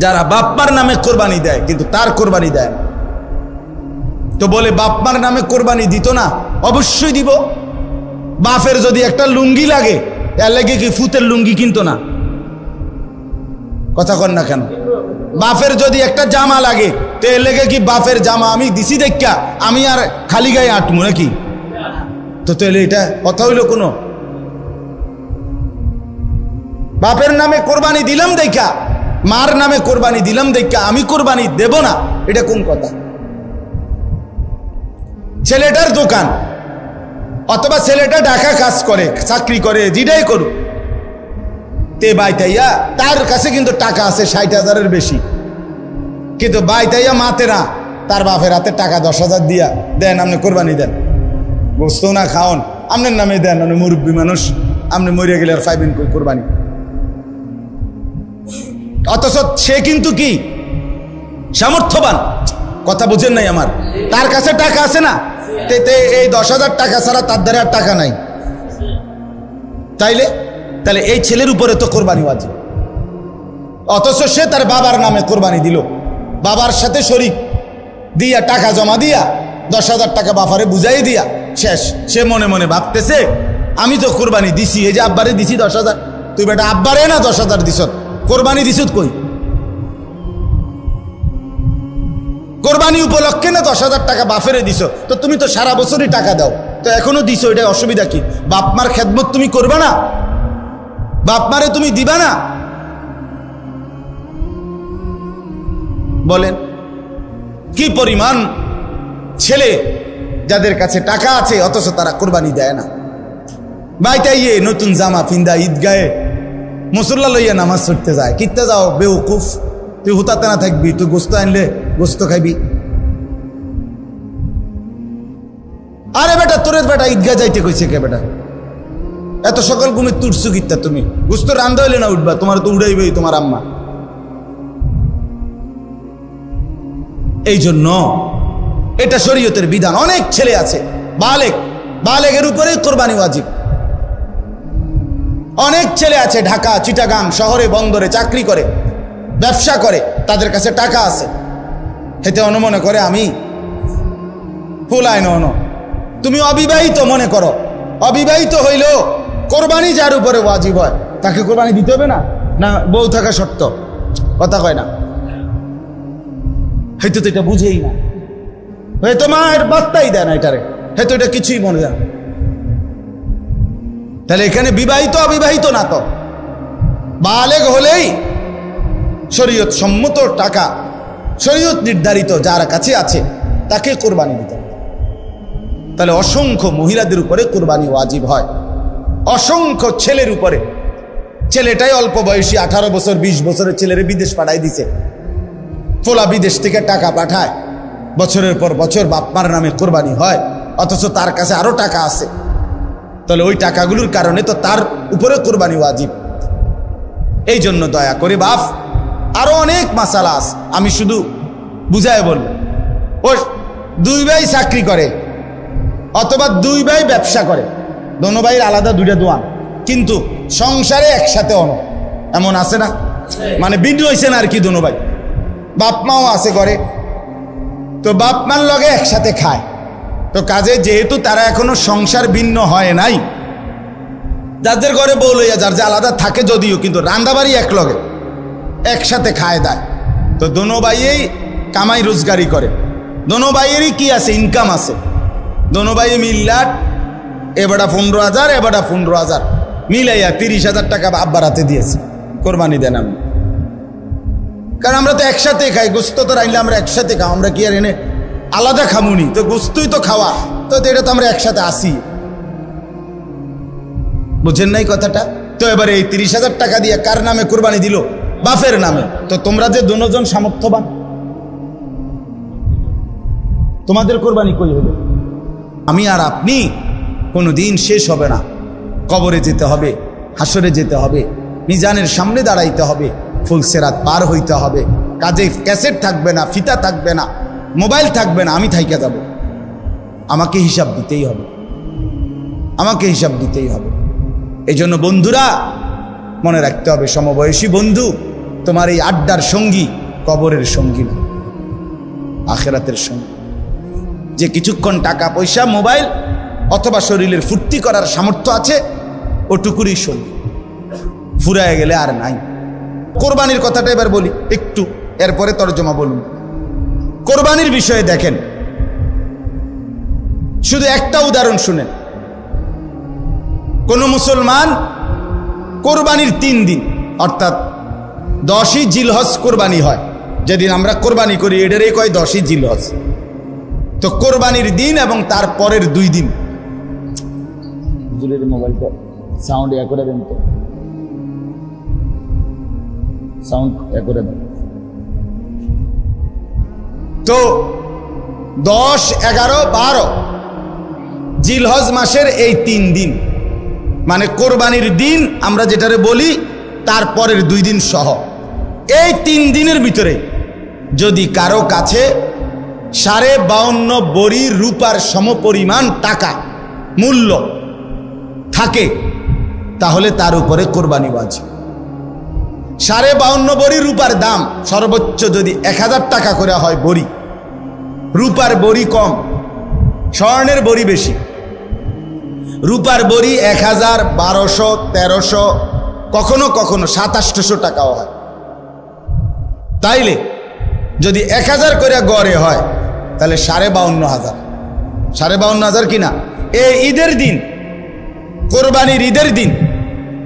যারা বাপমার নামে কোরবানি দেয় কিন্তু তার কোরবানি দেয় না। তো বলে বাপমার নামে কোরবানি দিত না, অবশ্যই দিব। বাপের যদি একটা লুঙ্গি লাগে, এর লাগে কি ফুতের লুঙ্গি কিনতো না? কথা কন না কেন? বাপের যদি একটা জামা লাগে, তো এর লেগে কি বাপের জামা আমি দিছি দেখা আমি আর খালি গায়ে আটমু নাকি? তো তাহলে এটা কথা হইল কোনো? বাপের নামে কোরবানি দিলাম দেখা, মার নামে কোরবানি দিলাম দেখা আমি কোরবানি দেব না, এটা কোন কথা? ছেলেটার দোকান অথবা ছেলেটা ঢাকা কাজ করে, চাকরি করে, যেটাই করুক, তে বাইতাইয়া তার কাছে কিন্তু টাকা আছে 60,000-এর বেশি, কিন্তু বাইতাইয়া মাতে না, তার বাপের হাতে টাকা 10,000 দিয়া দেন, আপনি কোরবানি দেন, গোস্ত না খাওন, আপনার নামে দেন, আপনি মুরব্বী মানুষ, আপনি মরিয়া গেলে আর পাইবেন কই কোরবানি? অথচ সে কিন্তু কি সামর্থ্যবান, কথা বুঝেন নাই আমার, তার কাছে টাকা আছে না, এই 10,000 টাকা ছাড়া তার দ্বারা আর টাকা নাই। তাহলে এই ছেলের উপরে তো কোরবানি ওয়াজিব, অথচ সে তার বাবার নামে কোরবানি দিল, বাবার সাথে শরীক দিয়া টাকা জমা দিয়া 10,000 টাকা বাফারে বুঝাই দিয়া শেষ। সে মনে মনে ভাবতেছে আমি তো কোরবানি দিছি, এই যে আব্বারে দিছি 10,000, তুই বেটা আব্বারে না 10,000 দিস, কোরবানি দিস কই? কোরবানি উপলক্ষে না 10,000 টাকা বাফেরে দিছ, তো তুমি তো সারা বছরই টাকা দাও, তো এখনো দিছো, এটা অসুবিধা কি? বাপমার খেদমত তুমি করবে না? বাপমারে তুমি দিবা না? বলেন কি পরিমাণ ছেলে যাদের কাছে টাকা আছে অথচ তারা কোরবানি দেয় না। বাইতাইয়ে নতুন জামা ফিন্দা ঈদগাহে মুসল্লা লইয়া নামাজ ছুটতে যায়, কিত্তে যাও বেউকুফ, তুই হুতাতে না থাকবি, তুই গোস্ত আনলে গোস্ত খাইবি। আরে বেটা তোরের বেটা ঈদগাহ যাইতে কইছে কে বেটা? এত সকাল ঘুমে তুটছু কিত্তা তুমি? গোস্ত রান্ধা হইলে না উঠবা, তোমার তো উড়াইবেই তোমার আম্মা। এই জন্য এটা শরীয়তের বিধান। অনেক ছেলে আছে বালেগের উপরে কোরবানি ওয়াজিব। অনেক ছেলে আছে ঢাকা, চিটাগাং শহরে, বন্দরে চাকরি করে, ব্যবসা করে, তাদের কাছে টাকা আছে, হেতে মনে করে আমি ফুলায় ন। তুমি অবিবাহিত মনে করো, অবিবাহিত হইলেও কোরবানি যার উপরে ওয়াজিব হয় তাকে কোরবানি দিতে হবে না? না বউ থাকা শর্ত? কথা কয় না, হয়তো তো এটা বুঝেই না, হয়তো মায়ের বার্তাই দেয় না এটারে, হয়তো এটা কিছুই মনে যায় না। তাহলে এখানে বিবাহিত অবিবাহিত না, তো বালেগ হলেই শরীয়ত সম্মত টাকা, শরীয়ত নির্ধারিত যার কাছে আছে তাকে কোরবানি দিতে হবে। তাহলে অসংখ্য মহিলাদের উপরে কোরবানি ওয়াজিব হয়, অসংখ্য ছেলের উপরে। ছেলেটাই অল্প বয়সী 18 বছর 20 বছরের ছেলেরে বিদেশ পাঠাই দিছে, ফোলা বিদেশ থেকে টাকা পাঠায়, বছরের পর বছর বাপমার নামে কোরবানি হয়, অথচ তার কাছে আরো টাকা আছে। তাহলে ওই টাকাগুলোর কারণে তো তার উপরে কোরবানি ওয়াজিব। এই জন্য দয়া করে বাপ, আরো অনেক মাসালা আছে, আমি শুধু বুঝায় বলব। ও 2 ভাই চাকরি করে অথবা 2 ভাই ব্যবসা করে, দোনো ভাইয়ের আলাদা 2টা দোয়ান, কিন্তু সংসারে একসাথে এমন আছে না? মানে বিন্দু হয়েছে না আর কি, দোনো ভাই বাপ মাও আছে করে, তো বাপ মার লগে একসাথে খায়। তো কাজে যেহেতু তারা এখনো সংসার ভিন্ন হয় নাই, যাদের ঘরে বউ লইয়া যার যে আলাদা থাকে যদিও, কিন্তু রান্দাবাড়ি এক লগে একসাথে খায় দেয়। তো দোনো ভাইয়েই কামাই রোজগারি করে, দোনো ভাইয়েরই কি আছে, ইনকাম আছে। দোনো ভাই মিল্লাট, এবারটা 15,000, এবারটা 15,000 মিলাইয়া 30,000 টাকা আব্বার হাতে দিয়েছে, কোরবানি দেন আমি। কারণ আমরা তো একসাথে খাই, গোস্ত তো রাইলে আমরা একসাথে খাও, আমরা কি আর এনে আলাদা খামুনি? তো গোস্তই তো খাওয়া, তো এটা তো আমরা একসাথে আসি। বুঝেন নাই কথাটা? তো এবারে এই 30,000 টাকা দিয়ে কার নামে কোরবানি দিল? বাপের নামে। তো তোমরা যে দুজন সামর্থ্যবান, তোমাদের কোরবানি কই হলো? আমি আর আপনি কোনোদিন শেষ হবে না, কবরে যেতে হবে, হাসরে যেতে হবে, মিজানের সামনে দাঁড়াইতে হবে, ফুলসেরাত পার হইতে হবে, কাজে ক্যাসেট থাকবে না, ফিতা থাকবে না, মোবাইল থাকবে না, আমি থাইকা যাব। আমাকে হিসাব দিতেই হবে, আমাকে হিসাব দিতেই হবে। এই জন্য বন্ধুরা মনে রাখতে হবে, সমবয়সী বন্ধু তোমার এই আড্ডার সঙ্গী কবরের সঙ্গী না, আখিরাতের সঙ্গী। যে কিছুক্ষণ টাকা পয়সা মোবাইল অথবা শরীরের ফুর্তি করার সামর্থ্য আছে ওটুকুরই সঙ্গী, ফুরায় গেলে আর নাই। কোরবানির কথাটা এবার বলি একটু, এরপরে তরজমা বলুন। কোরবানির বিষয়ে দেখেন, শুধু একটা উদাহরণ শুনেন। কোন মুসলমান কোরবানির 3 দিন অর্থাৎ 10ই জিলহজ কোরবানি হয়, যেদিন আমরা কোরবানি করি এটারই কয় 10ই জিলহজ। তো কোরবানির দিন এবং তার পরের 2 দিন, মোবাইলটা সাউন্ড এ করে দেন, তো সাউন্ড এ করে দেন। তো 10, 11, 12 জিলহজ মাসের এই 3 দিন মানে কোরবানির দিন আমরা যেটারে বলি তারপরের 2 দিন সহ, এই 3 দিনের ভিতরে যদি কারো কাছে 52.5 বড়ি রূপার সমপরিমাণ টাকা মূল্য থাকে তাহলে তার উপরে কোরবানি ওয়াজিব। 52.5 বড়ি রূপার দাম সর্বোচ্চ যদি 1000 টাকা করে হয় বড়ি, রূপার বড়ি কম, স্বর্ণের বড়ি বেশি। রূপার বড়ি 1000, 1200, 1300, কখনো কখনো 2700 টাকাও হয়। তাইলে যদি 1000 করে গড়ে হয় তাহলে 52,500, 52,500 কিনা। এই ঈদের দিন, কোরবানির ঈদের দিন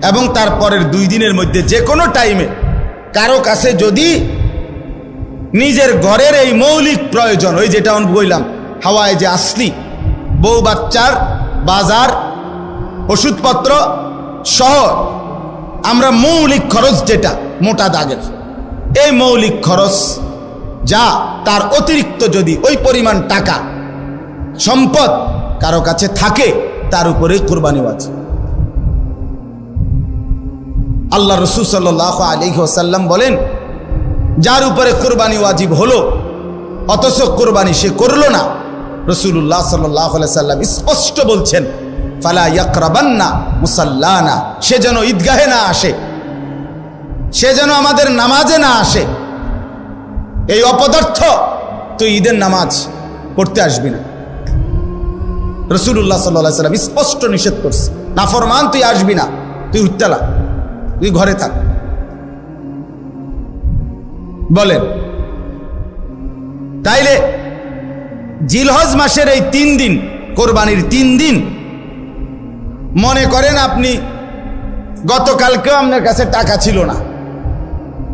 এবং তারপরের 2 দিনের মধ্যে যে কোনো টাইমে কারো কাছে যদি নিজের ঘরের এই মৌলিক প্রয়োজন, ওই যেটা আমি বললাম হাওয়ায় যে আসলি, বউ বাচ্চার বাজার, ওষুধপত্র সহ আমরা মৌলিক খরচ যেটা মোটা দাগের, এই মৌলিক খরচ যা তার অতিরিক্ত যদি ওই পরিমাণ টাকা সম্পদ কারো কাছে থাকে তার উপরে কোরবানি ওয়াজিব। আল্লাহ রাসূল সাল্লাল্লাহু আলাইহি ওয়াসাল্লাম বলেন, যার উপরে কোরবানি ওয়াজিব হলো অথচ কোরবানি সে করলো না, রাসূলুল্লাহ সাল্লাল্লাহু আলাইহি ওয়াসাল্লাম স্পষ্ট বলছেন, ফালা ইয়াকরাবান্না মুসাল্লানা, সে যেন ঈদগাহে না আসে, সে যেন আমাদের নামাজে না আসে। এই অপদার্থ তুই ঈদের নামাজ পড়তে আসবি না, রাসূলুল্লাহ সাল্লাল্লাহু আলাইহি ওয়াসাল্লাম স্পষ্ট নিষেধ করছে। নাফরমান তুই আসবি না, তুই উঠতেলা, তুই ঘরে থাক। বলেন, তাইলে জিলহজ মাসের এই 3 দিন, কোরবানির 3 দিন, মনে করেন আপনি গতকালকেও আপনার কাছে টাকা ছিল না,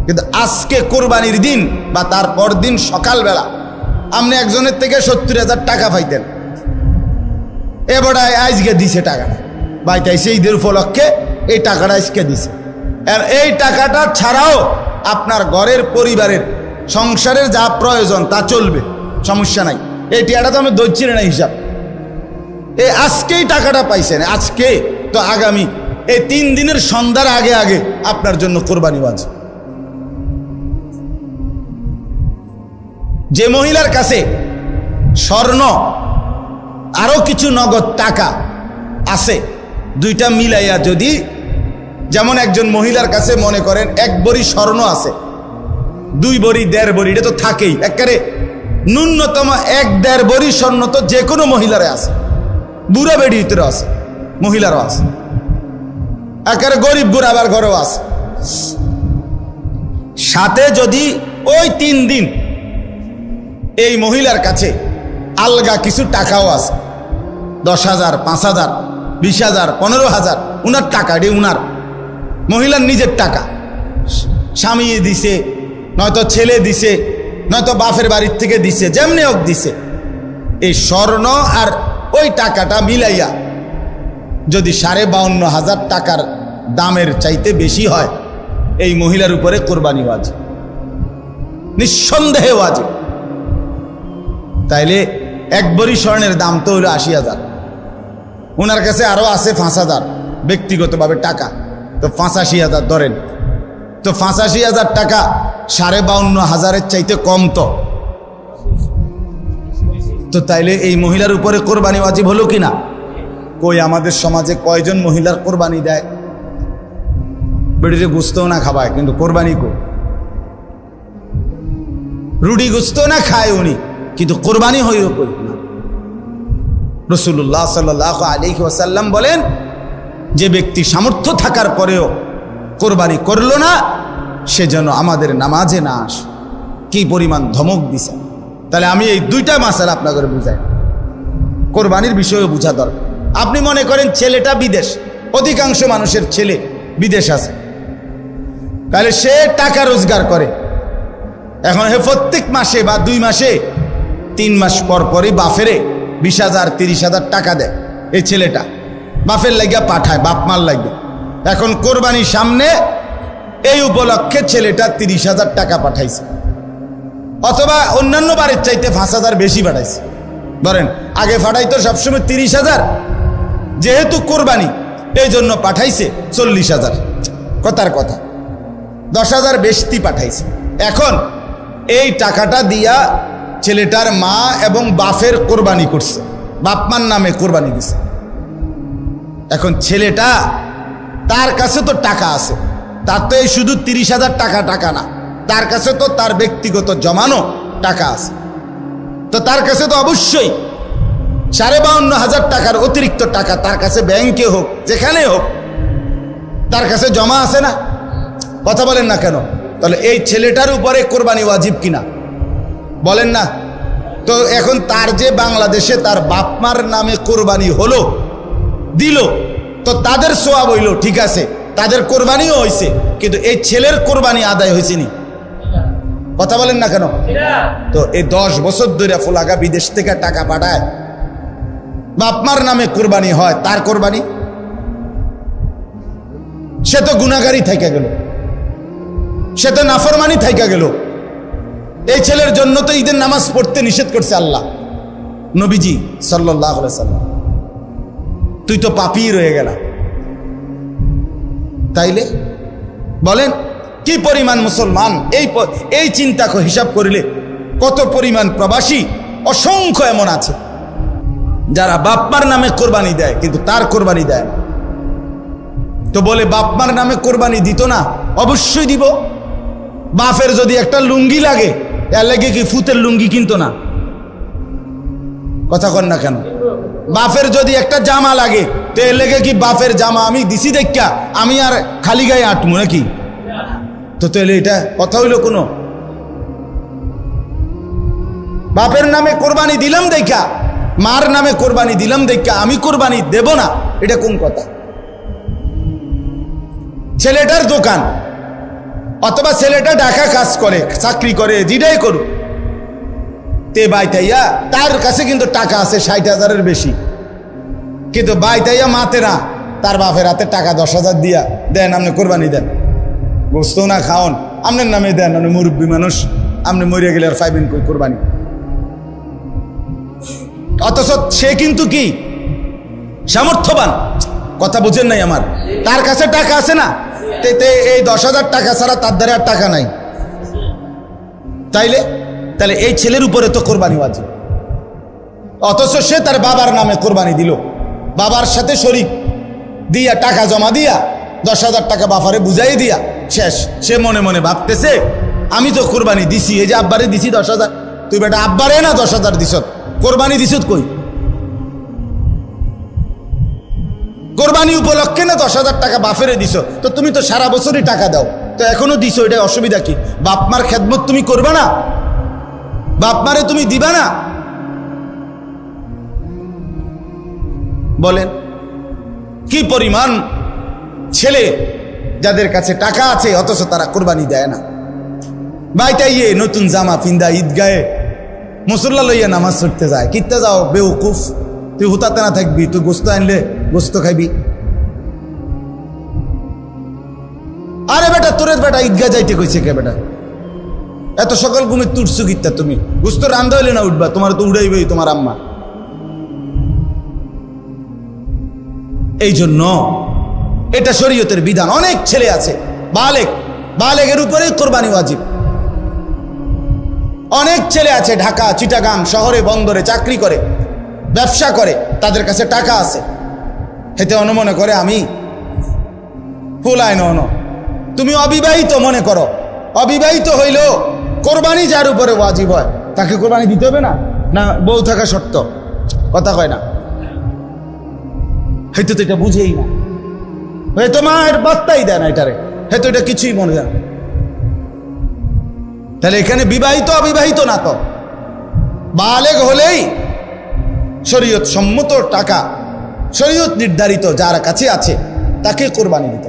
কিন্তু আজকে কোরবানির দিন বা তারপর দিন সকালবেলা আপনি একজনের থেকে 70,000 টাকা পাইতেন, এবারে আজকে দিছে টাকাটা, বাইতাইছে ঈদের উপলক্ষে এই টাকাটা আজকে দিছে। আর এই টাকাটা ছাড়াও আপনার ঘরের পরিবারের সংসারের যা প্রয়োজন তা চলবে, সমস্যা নাই। এই টাকাটা তো আমি ধরছি না হিসাব, এই আজকেই টাকাটা পাইছেন, আজকে তো আগামী এই 3 দিনের সন্ধ্যার আগে আগে আপনার জন্য কোরবানি ওয়াজিব। যে মহিলার কাছে স্বর্ণ আরো কিছু নগদ টাকা আছে, 2টা মিলাইয়া যদি, যেমন একজন মহিলার কাছে মনে করেন 1 বড়ি স্বর্ণ আছে, 2 বড়ি 1.5 বড়ি, এটা তো থাকেই, একেবারে ন্যূনতম 1-1.5 বড়ি স্বর্ণ তো যে কোনো মহিলারে আছে, বুড়া বেড়ি ভিতরে আছে, মহিলারও আছে, একেবারে গরিব বুড়াবার ঘরেও আছে। সাথে যদি ওই 3 দিন এই মহিলার কাছে আলগা কিছু টাকাও আছে, 10,000, 5,000, 20,000, 15,000, উনার টাকা, এটি উনার মহিলার নিজের টাকা, স্বামী দিছে, নয়তো ছেলে দিছে, নয়তো বাপের বাড়ির থেকে দিছে, যেমনি হোক দিছে, এই স্বর্ণ আর ওই টাকাটা মিলাইয়া যদি 52,500 টাকার দামের চাইতে বেশি হয়, এই মহিলার উপরে কোরবানি ওয়াজিব, নিঃসন্দেহে ওয়াজিব। তাইলে 1 বড়ি স্বর্ণের দাম তো হলো 80,000, ওনার কাছে আরো আছে 5,000 ব্যক্তিগতভাবে টাকা, তো 85,000 ধরেন, তো 85,000 টাকা 52,500-এর চাইতে কম, তো তাইলে এই মহিলার উপরে কোরবানি ওয়াজিব হলো কিনা? কই আমাদের সমাজে কয়জন মহিলার কোরবানি দেয়? বেড়িতে গুস্তও না খাবায়, কিন্তু কোরবানি কো রুটি গুস্ত না খায় উনি, কিন্তু কোরবানি হইল কই না। রাসূলুল্লাহ সাল্লাল্লাহু আলাইহি ওয়াসাল্লাম বলেন, যে ব্যক্তি সামর্থ্য থাকার পরেও কোরবানি করলো না, সে যেন আমাদের নামাজে না আসে। কি পরিমাণ ধমক দিছে! তাহলে আমি এই দুইটা মাসালা আপনাদের বুঝাই, কোরবানির বিষয়ে বোঝা দরকার। আপনি মনে করেন ছেলেটা বিদেশ, অধিকাংশ মানুষের ছেলে বিদেশ আছে, তাহলে সে টাকা রোজগার করে। এখন হে প্রত্যেক মাসে বা 2 মাসে 3 মাস পর পরই বাফেরে 20,000 30,000 টাকা দেয়। এই ছেলেটা বাফের লাগিয়া পাঠায়, বাপ মার লাগিয়া। এখন কোরবানির সামনে এই উপলক্ষে ছেলেটা 30,000 টাকা পাঠাইছে, অথবা অন্যান্য বারের চাইতে 5,000 বেশি পাঠাইছে। ধরেন আগে পাঠাইতো সবসময় 30,000, যেহেতু কোরবানি এই জন্য পাঠাইছে 40,000। কথার কথা 10,000 বেশি পাঠাইছে। এখন এই টাকাটা দিয়া ছেলেটার মা এবং বাপের কোরবানি করছে, বাপ মার নামে কোরবানি দিছে। এখন ছেলেটা, তার কাছে তো টাকা আছে, তার তো এই শুধু 30,000 টাকা না, তার কাছে তো তার ব্যক্তিগত জমানো টাকা আছে। তো তার কাছে তো অবশ্যই 52,500 টাকার অতিরিক্ত টাকা তার কাছে ব্যাংকে হোক যেখানে হোক তার কাছে জমা আছে না? কথা বলেন না কেন? তাহলে এই ছেলেটার উপরে কোরবানি ওয়াজিব কিনা বলেন না? তো এখন তার যে বাংলাদেশে তার বাপ মার নামে কোরবানি হলো, দিল, তো তাদের সোয়াব হইল, ঠিক আছে, তাদের কোরবানিও হয়েছে, কিন্তু এই ছেলের কোরবানি আদায় হয়েছে নি? কথা বলেন না কেন? তো এই 10 বছর ধরে ফুলাগা বিদেশ থেকে টাকা পাঠায়, বাপমার নামে কোরবানি হয়, তার কোরবানি? সে তো গুনাহগারী থাইকা গেল, সে তো নাফরমানি থাইকা গেল। এই ছেলের জন্য তো ঈদের নামাজ পড়তে নিষেধ করছে আল্লাহ, নবীজি সাল্লাল্লাহু আলাইহি সাল্লাম। তুই তো পাপী রয়ে গেলা। তাইলে বলেন কি পরিমাণ মুসলমান, এই চিন্তা হিসাব করিলে কত পরিমাণ প্রবাসী অসংখ্য এমন আছে যারা বাপমার নামে কোরবানি দেয় কিন্তু তার কোরবানি দেয় না। তো বলে বাপমার নামে কোরবানি দিত না? অবশ্যই দিব। বাপের যদি একটা লুঙ্গি লাগে, এর লাগে কি ফুতের লুঙ্গি কিনতো না? কথা কন না কেন? বাপের যদি একটা জামা লাগে, তো এর লেগে কি বাপের জামা আমি দিছি দেখা আমি আর খালি গায়ে আটমু নাকি? তো তাহলে এটা কথা হইল কোনো? বাপের নামে কোরবানি দিলাম দেখা, মার নামে কোরবানি দিলাম দেখা আমি কোরবানি দেব না, এটা কোন কথা? ছেলেটার দোকান অথবা ছেলেটা ঢাকা কাজ করে, চাকরি করে, যেটাই করুক, তে বাইতাইয়া তার কাছে কিন্তু টাকা আছে 60,000-এর বেশি, কিন্তু বাইতাইয়া মাতে না, তার বাপের হাতে টাকা 10,000 দিয়া দেন, আপনি কোরবানি দেন, গোস্ত না খাওন, আপনার নামে দেন, আপনি মুরব্বী মানুষ, আপনি মরিয়া গেলে আর পাইবেন কই কোরবানি? অথচ সে কিন্তু কি সামর্থ্যবান, কথা বুঝেন নাই আমার? তার কাছে টাকা আছে না, এই 10,000 টাকা ছাড়া তার দ্বারা আর টাকা নাই। তাহলে এই ছেলের উপরে তো কোরবানি ওয়াজিব, অথচ সে তার বাবার নামে কোরবানি দিল, বাবার সাথে শরিক দিয়া টাকা জমা দিয়া 10,000 টাকা বাফারে বুঝাই দিয়া শেষ। সে মনে মনে ভাবতেছে আমি তো কোরবানি দিছি, এই যে আব্বারে দিছি 10,000, তুই বেটা আব্বারে না 10,000 দিস, কোরবানি দিস কই? কোরবানি উপলক্ষে না 10,000 টাকা বাফেরে দিস, তো তুমি তো সারা বছরই টাকা দাও, তো এখনো দিছো, এটা অসুবিধা কি? বাপমার খেদমত তুমি করবা না? বাপমারে তুমি দিবা না? বলেন কি পরিমাণ ছেলে যাদের কাছে টাকা আছে অথচ তারা কোরবানি দেয় না। বাইটাইয়ে নতুন জামা পিন্দা ঈদগাহে মুসল্লা লইয়া নামাজ পড়তে যায়, কিনতে যাও বেউকুফ, তুই হুতাতে না থাকবি, তুই গোস্ত আনলে গোস্ত খাইবি। আরে বেটা তোরে বেটা ঈদগাহ যাইতে কইছে কে বেটা? এত সকাল ঘুমে তুটছু কিত্তা তুমি? গোস্ত রান্ধা হইলে না উঠবা, তোমার তো উড়াইবেই তোমার আম্মা। এই জন্য এটা শরীয়তের বিধান। অনেক ছেলে আছে বালেগের উপরে কোরবানি ওয়াজিব। অনেক ছেলে আছে ঢাকা, চিটাগাং শহরে, বন্দরে চাকরি করে, ব্যবসা করে, তাদের কাছে টাকা আছে, হেতে মনে করে আমি ফুলায় ন। তুমি অবিবাহিত মনে করো, অবিবাহিত হইলেও কোরবানি যার উপরে ওয়াজিব হয় তাকে কোরবানি দিতে হবে না? না বউ থাকা শর্ত? কথা কয় না, হয়তো তো এটা বুঝেই না, হয়তো মায়ের বার্তাই দেয় না এটারে, হয়তো এটা কিছুই মনে হয় না। তাহলে এখানে বিবাহিত অবিবাহিত না তো, বালেগ হলেই শরীয়ত সম্মত টাকা, শরীয়ত নির্ধারিত যার কাছে আছে তাকে কোরবানি দিতে হবে।